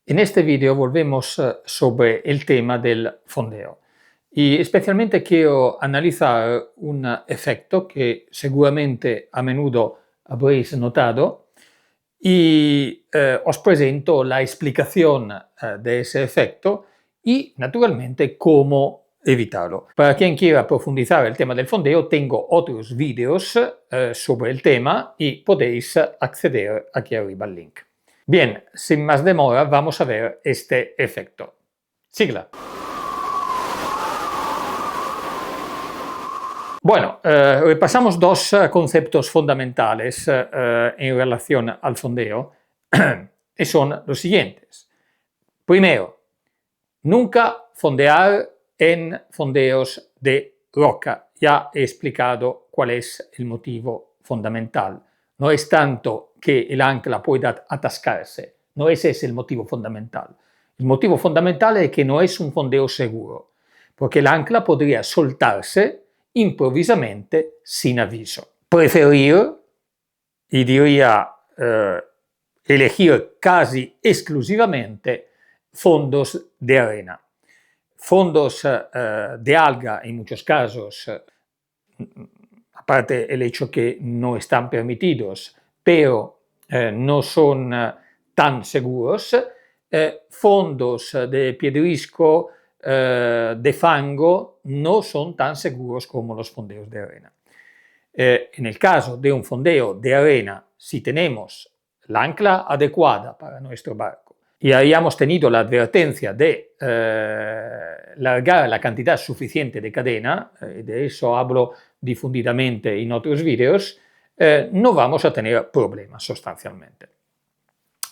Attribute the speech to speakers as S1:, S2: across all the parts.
S1: En este video volvemos sobre el tema del fondeo y especialmente quiero analizar un efecto que seguramente a menudo habréis notado y os presento la explicación de ese efecto y naturalmente cómo evitarlo. Para quien quiera profundizar el tema del fondeo, tengo otros vídeos sobre el tema y podéis acceder aquí arriba al link. Bien, sin más demora, vamos a ver este efecto. Sigla. Bueno, repasamos dos conceptos fundamentales en relación al fondeo y son los siguientes. Primero, nunca fondear en fondeos de roca. Ya he explicado cuál es el motivo fundamental. No es tanto que el ancla pueda atascarse, no ese es el motivo fundamental. El motivo fundamental es que no es un fondeo seguro, porque el ancla podría soltarse improvisamente sin aviso. Preferir, y diría elegir casi exclusivamente, fondos de arena. Fondos de alga en muchos casos, aparte el hecho que no están permitidos, pero no son tan seguros, fondos de piedrisco, de fango, no son tan seguros como los fondeos de arena. En el caso de un fondeo de arena, si tenemos la ancla adecuada para nuestro barco y hayamos tenido la advertencia de largar la cantidad suficiente de cadena, de eso hablo difundidamente en otros vídeos, no vamos a tener problemas sustancialmente.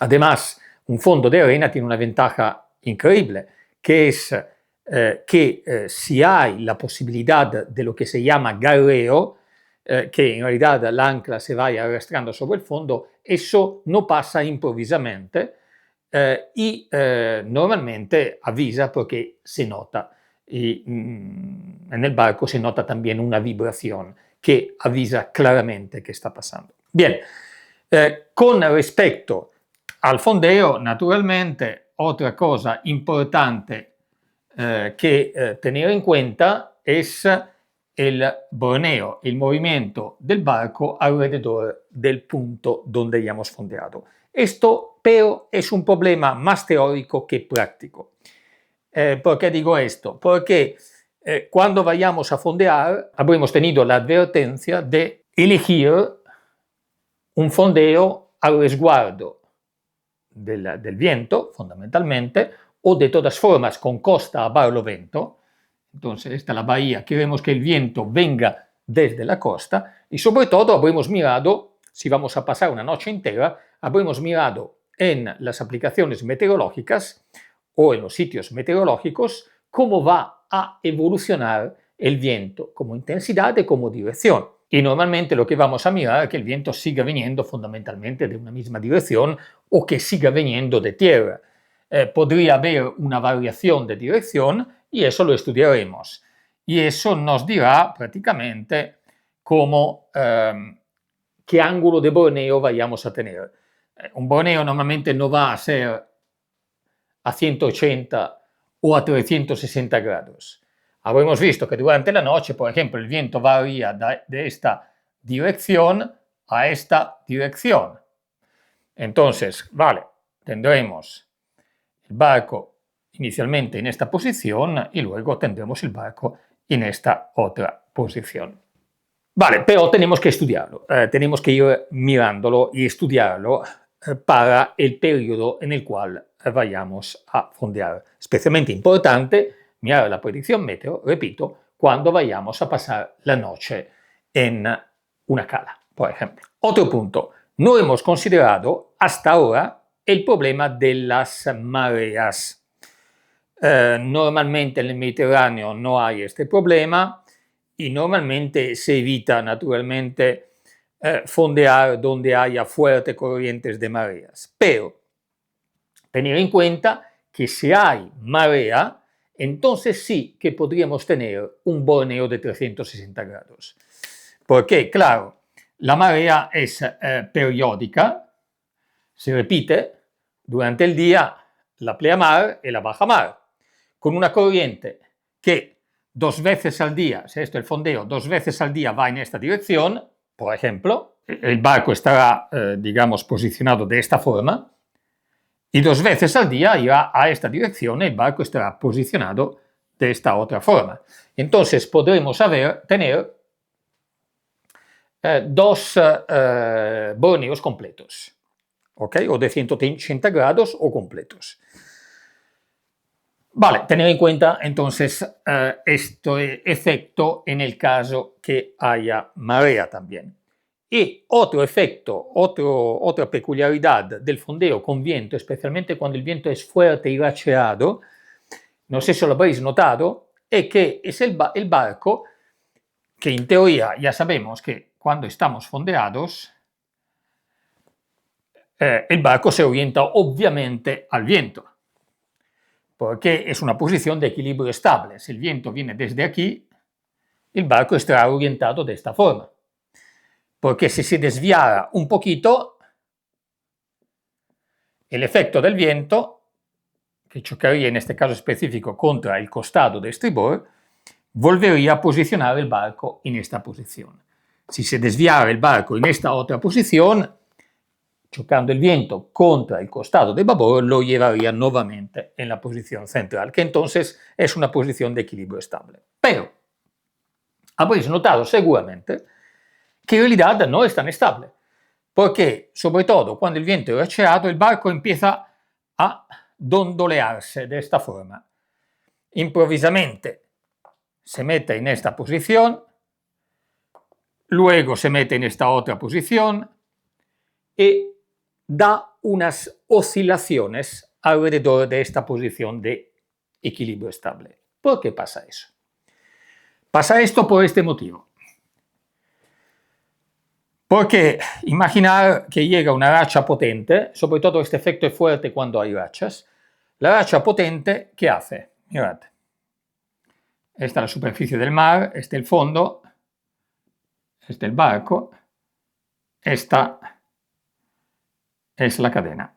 S1: Además, un fondo de arena tiene una ventaja increíble, que es que si hay la posibilidad de lo que se llama garreo, que en realidad la ancla se vaya arrastrando sobre el fondo, eso no pasa improvisamente y normalmente avisa porque se nota. Y en el barco se nota también una vibración que avisa claramente qué está pasando. Bien, con respecto al fondeo, naturalmente, otra cosa importante que tener en cuenta es el borneo, el movimiento del barco alrededor del punto donde hayamos fondeado. Esto, pero, es un problema más teórico que práctico. ¿Por qué digo esto? Porque cuando vayamos a fondear, habremos tenido la advertencia de elegir un fondeo al resguardo del viento, fundamentalmente, o de todas formas con costa a barlovento. Entonces, esta es la bahía, queremos que el viento venga desde la costa y sobre todo habremos mirado, si vamos a pasar una noche entera, habremos mirado en las aplicaciones meteorológicas o en los sitios meteorológicos cómo va a evolucionar el viento, como intensidad y como dirección. Y normalmente lo que vamos a mirar es que el viento siga viniendo fundamentalmente de una misma dirección o que siga viniendo de tierra. Podría haber una variación de dirección y eso lo estudiaremos. Y eso nos dirá prácticamente cómo, qué ángulo de borneo vayamos a tener. Un borneo normalmente no va a ser a 180 o a 360 grados. Habremos visto que durante la noche, por ejemplo, el viento varía de esta dirección a esta dirección. Entonces, vale, tendremos el barco inicialmente en esta posición y luego tendremos el barco en esta otra posición. Vale, pero tenemos que estudiarlo, tenemos que ir mirándolo y estudiarlo para el periodo en el cual vayamos a fondear. Especialmente importante mirar la predicción meteo, repito, cuando vayamos a pasar la noche en una cala, por ejemplo. Otro punto, no hemos considerado hasta ahora el problema de las mareas. Normalmente en el Mediterráneo no hay este problema y normalmente se evita naturalmente fondear donde haya fuertes corrientes de mareas. Pero tener en cuenta que si hay marea, entonces sí que podríamos tener un borneo de 360 grados. Porque, claro, la marea es periódica, se repite durante el día, la pleamar y la bajamar, con una corriente que 2 veces al día, si esto es el fondeo, 2 veces al día va en esta dirección, por ejemplo, el barco estará, digamos, posicionado de esta forma, y 2 veces al día irá a esta dirección y el barco estará posicionado de esta otra forma. Entonces podremos tener 2 borneos completos, ¿ok? O de 180 grados o completos. Vale, tener en cuenta entonces este efecto en el caso que haya marea también. Y otro efecto, otra peculiaridad del fondeo con viento, especialmente cuando el viento es fuerte y racheado, no sé si lo habréis notado, es que es el barco que en teoría ya sabemos que cuando estamos fondeados, el barco se orienta obviamente al viento, porque es una posición de equilibrio estable. Si el viento viene desde aquí, el barco estará orientado de esta forma. Porque si se desviara un poquito, el efecto del viento, que chocaría en este caso específico contra el costado de estribor, volvería a posicionar el barco en esta posición. Si se desviara el barco en esta otra posición, chocando el viento contra el costado de babor, lo llevaría nuevamente en la posición central, que entonces es una posición de equilibrio estable. Pero habréis notado seguramente que en realidad no es tan estable, porque sobre todo cuando el viento es racheado, el barco empieza a dondolearse de esta forma. Improvvisamente se mete en esta posición, luego se mete en esta otra posición y da unas oscilaciones alrededor de esta posición de equilibrio estable. ¿Por qué pasa eso? Pasa esto por este motivo. Porque imaginar que llega una racha potente, sobre todo este efecto es fuerte cuando hay rachas. La racha potente, ¿qué hace? Mirad, esta es la superficie del mar, este es el fondo, este es el barco, esta es la cadena.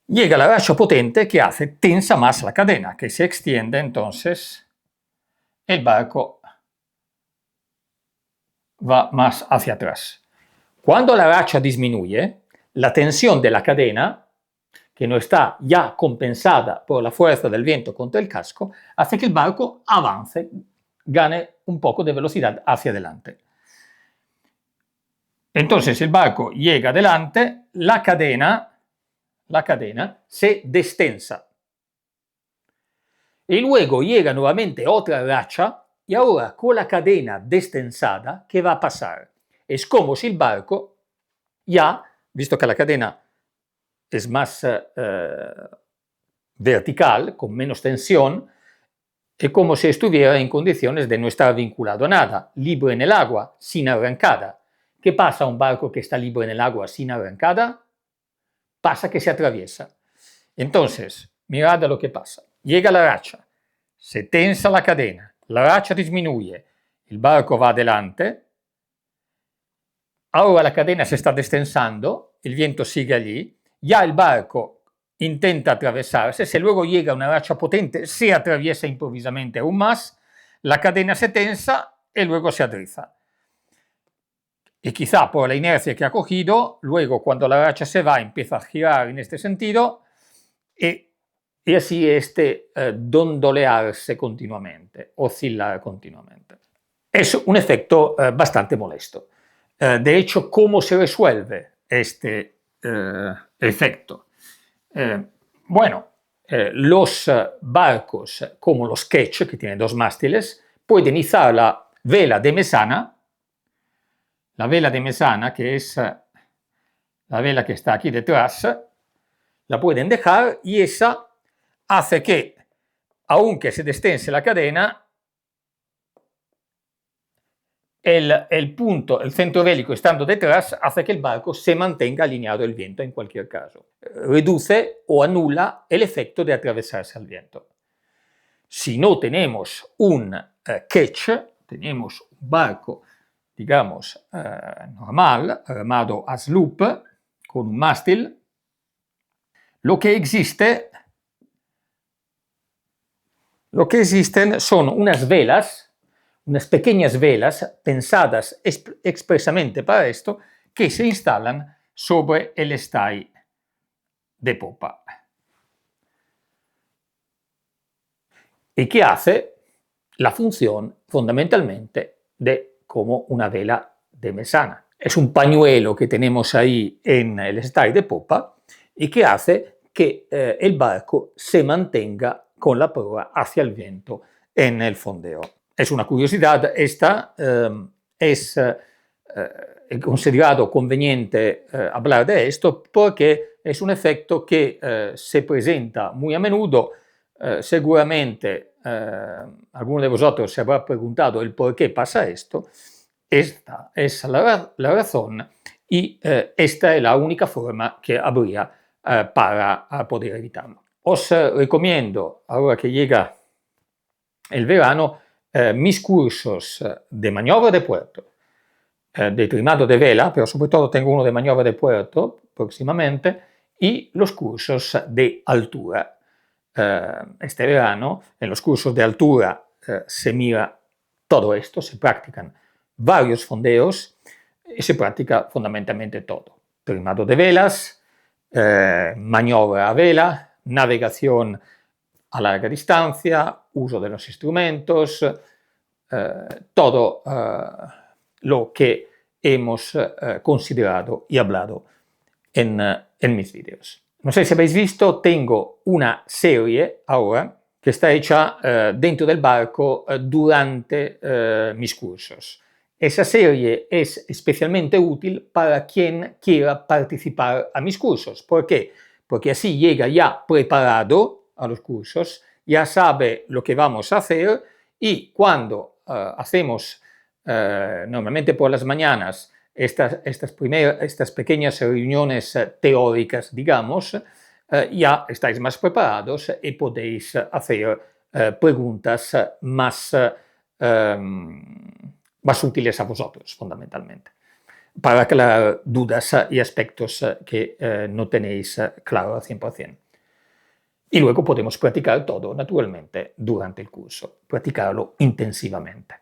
S1: Llega la racha potente que hace tensa más la cadena, que se extiende entonces el barco va más hacia atrás. Cuando la racha disminuye, la tensión de la cadena, que no está ya compensada por la fuerza del viento contra el casco, hace que el barco avance, gane un poco de velocidad hacia adelante. Entonces el barco llega adelante, la cadena se destensa. Y luego llega nuevamente otra racha y ahora con la cadena destensada, ¿qué va a pasar? Es como si el barco ya, visto que la cadena es más vertical, con menos tensión, es como si estuviera en condiciones de no estar vinculado a nada, libre en el agua, sin arrancada. ¿Qué pasa a un barco que está libre en el agua sin arrancada? Pasa que se atraviesa. Entonces, mirad lo que pasa. Llega la racha, se tensa la cadena, la racha disminuye, el barco va adelante, ahora la cadena se está destensando, el viento sigue allí, ya el barco intenta atravesarse, si luego llega una racha potente, se atraviesa improvvisamente aún más, la cadena se tensa y luego se aterriza. Y quizá por la inercia que ha cogido, luego cuando la racha se va empieza a girar en este sentido y así dondolearse continuamente, oscilar continuamente. Es un efecto bastante molesto. De hecho, ¿cómo se resuelve este efecto? Bueno, los barcos como los ketch, que tienen 2 mástiles, pueden izar la vela de mesana, que es la vela que está aquí detrás, la pueden dejar y esa hace que, aunque se destense la cadena, el centro bélico estando detrás, hace que el barco se mantenga alineado al viento en cualquier caso. Reduce o anula el efecto de atravesarse al viento. Si no tenemos un ketch, tenemos un barco, digamos, normal, armado a sloop, con un mástil, Lo que existe, lo que existen son unas velas, unas pequeñas velas pensadas expresamente para esto, que se instalan sobre el stay de popa. Y que hace la función fundamentalmente de como una vela de mesana. Es un pañuelo que tenemos ahí en el stay de popa y que hace que el barco se mantenga con la proa hacia el viento en el fondeo. Es una curiosidad, esta es considerado conveniente hablar de esto porque es un efecto que se presenta muy a menudo. Seguramente alguno de vosotros se habrá preguntado el por qué pasa esto. Esta es la razón y esta es la única forma que habría para poder evitarlo. Os recomiendo, ahora que llega el verano, mis cursos de maniobra de puerto, de trimado de vela, pero sobre todo tengo uno de maniobra de puerto próximamente, y los cursos de altura. Este verano, en los cursos de altura se mira todo esto, se practican varios fondeos y se practica fundamentalmente todo. Trimado de velas, maniobra a vela, navegación a larga distancia, uso de los instrumentos, todo lo que hemos considerado y hablado en mis vídeos. No sé si habéis visto, tengo una serie ahora que está hecha dentro del barco durante mis cursos. Esa serie es especialmente útil para quien quiera participar a mis cursos. ¿Por qué? Porque así llega ya preparado a los cursos, ya sabe lo que vamos a hacer y cuando hacemos normalmente por las mañanas estas pequeñas reuniones teóricas, digamos, ya estáis más preparados y podéis hacer preguntas más útiles a vosotros, fundamentalmente, para aclarar dudas y aspectos que no tenéis claro al 100%. Y luego podemos practicar todo, naturalmente, durante el curso, practicarlo intensivamente.